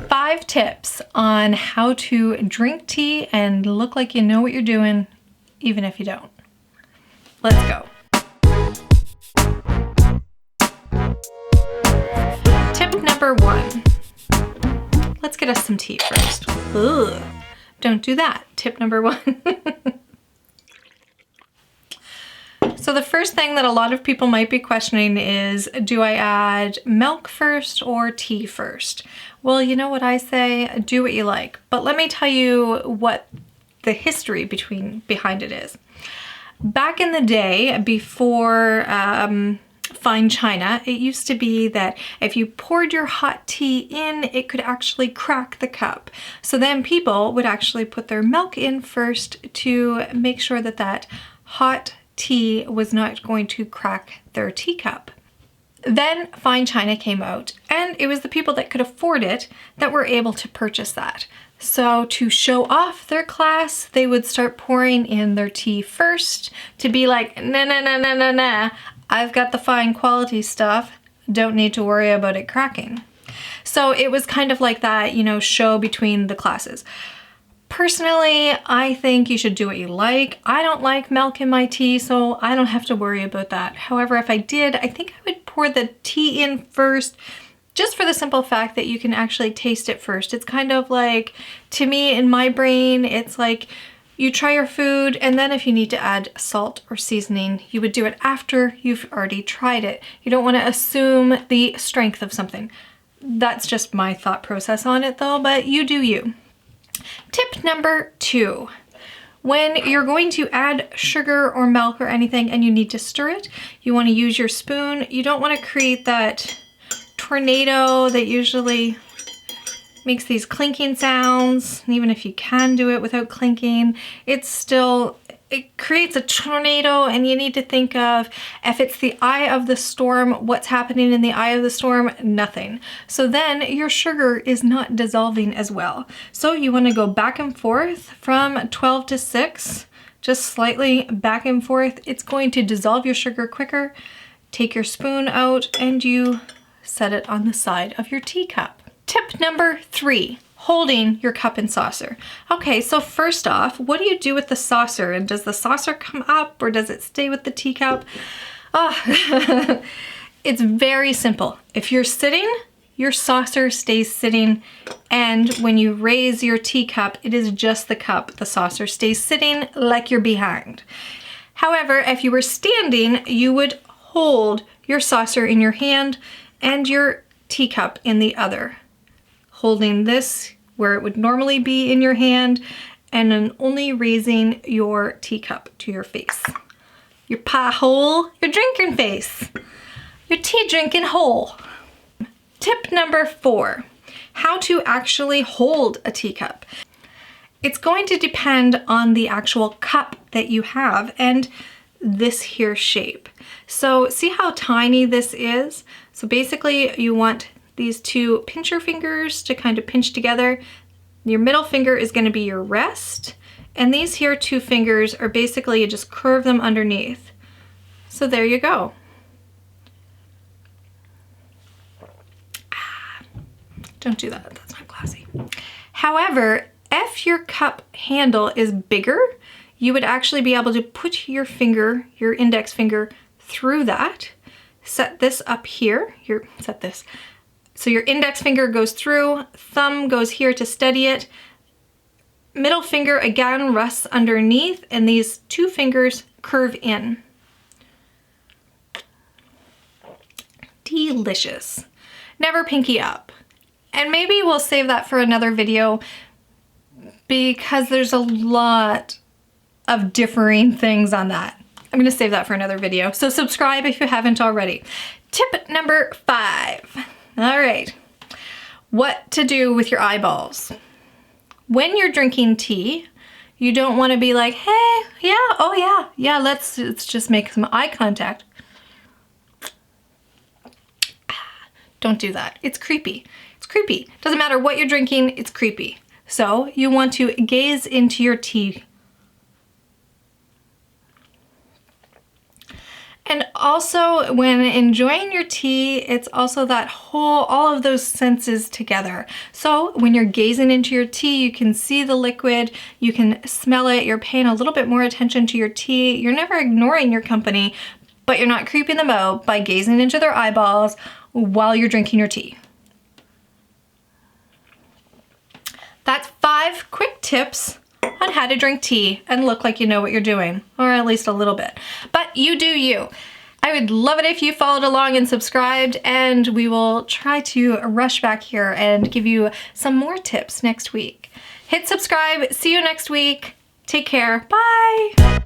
5 tips on how to drink tea and look like you know what you're doing, even if you don't. Let's go. Tip number 1. Let's get us some tea first. Ugh. Don't do that. Tip number 1. So the first thing that a lot of people might be questioning is, do I add milk first or tea first? Well, you know what I say, do what you like. But let me tell you what the history behind it is. Back in the day, before fine china, it used to be that if you poured your hot tea in, it could actually crack the cup. So then people would actually put their milk in first to make sure that that hot tea was not going to crack their teacup. Then fine china came out, and it was the people that could afford it that were able to purchase that. So to show off their class, they would start pouring in their tea first to be like, nah, nah, nah, nah, nah, nah, I've got the fine quality stuff, don't need to worry about it cracking. So it was kind of like that, you know, show between the classes. Personally, I think you should do what you like. I don't like milk in my tea, so I don't have to worry about that. However, if I did, I think I would pour the tea in first, just for the simple fact that you can actually taste it first. It's kind of like, to me, in my brain, it's like you try your food, and then if you need to add salt or seasoning, you would do it after you've already tried it. You don't want to assume the strength of something. That's just my thought process on it though, but you do you. Tip number 2, when you're going to add sugar or milk or anything and you need to stir it, you want to use your spoon. You don't want to create that tornado that usually makes these clinking sounds. And even if you can do it without clinking, it creates a tornado, and you need to think of, if it's the eye of the storm, what's happening in the eye of the storm? Nothing. So then your sugar is not dissolving as well. So you want to go back and forth from 12 to 6, just slightly back and forth. It's going to dissolve your sugar quicker. Take your spoon out and you set it on the side of your teacup. Tip number 3. Holding your cup and saucer. Okay, so first off, what do you do with the saucer? And does the saucer come up or does it stay with the teacup? Oh, it's very simple. If you're sitting, your saucer stays sitting, and when you raise your teacup, it is just the cup. The saucer stays sitting like you're behind. However, if you were standing, you would hold your saucer in your hand and your teacup in the other, holding this where it would normally be in your hand, and then only raising your teacup to your face. Your pie hole, your drinking face, your tea drinking hole. Tip number 4, how to actually hold a teacup. It's going to depend on the actual cup that you have and this here shape. So see how tiny this is? So basically you want these 2 pincher fingers to kind of pinch together. Your middle finger is going to be your rest, and these here 2 fingers are basically, you just curve them underneath. So there you go. Don't do that, that's not classy. However, if your cup handle is bigger, you would actually be able to put your finger, your index finger, through that. Set this up here, set this. So your index finger goes through, thumb goes here to steady it, middle finger again rests underneath, and these 2 fingers curve in. Delicious. Never pinky up. And maybe we'll save that for another video, because there's a lot of differing things on that. I'm gonna save that for another video. So subscribe if you haven't already. Tip number 5. All right, what to do with your eyeballs. When you're drinking tea, you don't want to be like, hey, yeah, oh yeah, let's just make some eye contact. Don't do that. It's creepy. It's creepy. Doesn't matter what you're drinking, it's creepy. So you want to gaze into your tea And also when enjoying your tea, it's also all of those senses together. So when you're gazing into your tea, you can see the liquid, you can smell it, you're paying a little bit more attention to your tea. You're never ignoring your company, but you're not creeping them out by gazing into their eyeballs while you're drinking your tea. That's 5 quick tips on how to drink tea and look like you know what you're doing, or at least a little bit. But you do you. I would love it if you followed along and subscribed, and we will try to rush back here and give you some more tips next week. Hit subscribe. See you next week. Take care. Bye.